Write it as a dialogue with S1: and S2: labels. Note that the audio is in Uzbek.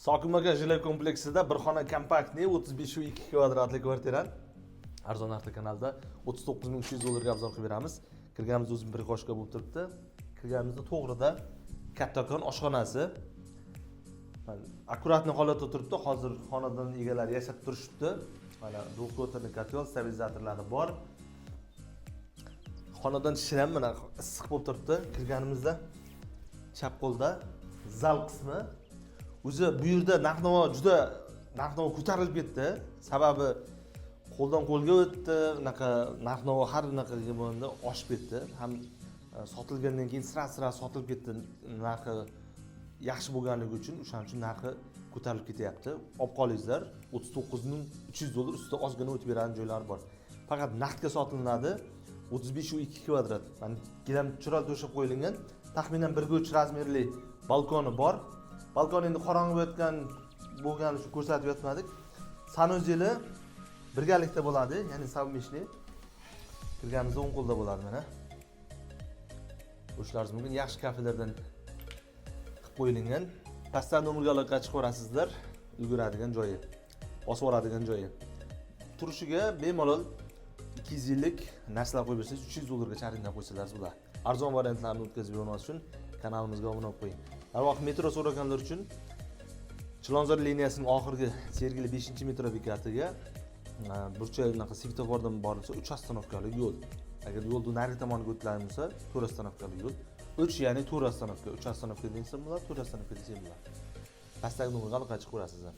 S1: Sokimaga жилой kompleksida bir xona kompaktniy 35.2 kvadratli kvartira arzon narxda kanalda 39.300 dollarga obzor qilib beramiz. Kirganimizda o'zim bir qo'shqa bo'lib turibdi. Kirganimizda to'g'rida kattakon oshxonasi. Akkuratni holatda turibdi. Hozir xonadon egalari yashab turishibdi. Mana двухлотный kotел, stabilizatorlari bor. Xonadon ichi ham mana issiq bo'lib turibdi. Kirganimizda chap qo'lda zal qismi. O'zi bu yerda narx-navo juda ko'tarilib ketdi. Sababi qo'ldan qo'lga o'tdi, narx-navo har qanaqaga bo'lganda oshib ketdi. Ham sotilgandan keyin sira sotilib ketdi. Narxi yaxshi bo'lganligi uchun, o'shaning uchun narxi ko'tarilib ketyapti. Olib qolingizlar, 39.300 dollar ustida ozgina o'tib beradigan joylari bor. Faqat naqdga sotilinadi. 35.2 kvadrat. Mana gilam chiroyli to'shab qo'yilgan, taxminan 1 razmerli balkoni bor. Balkon endi qorong'i bo'lgani uchun ko'rsatib yotmadik. Sanuzeli birgalikda bo'ladi, ya'ni savmishli. Kirganimizda o'ng qo'lda bo'ladi mana. O'shlaringiz mumkin, yaxshi kafelardan qilib qo'yilgan. Pastdan nomerga aloqa chiqib ko'rasizlar, ulguradigan joyi, bosib oladigan joyi. Turishiga bemalol 200 yillik narsalar qo'yib bersangiz, 300 dollargacha arendab qo'ysangiz bo'ladi. Arzon variantlarni o'tkazib bermoq uchun kanalimizga obuna bo'lib qo'ying. Darvoqe metro so'raganlar uchun Chilonzor liniyasining oxirgi Sergeli 5-metro bekatiga burchak svetofordan borilsa 3 ostanovkalik yo'l. Agar yo'lning narigi tomoniga o'tiladigan bo'lsa, 4 ostanovkalik yo'l. 3 ya'ni 4 ostanovka, 3 ostanovka desa bo'ladi, 4 ostanovka desa bo'ladi. Pastdagi nomerga aloqa chiqib ko'rasizlar.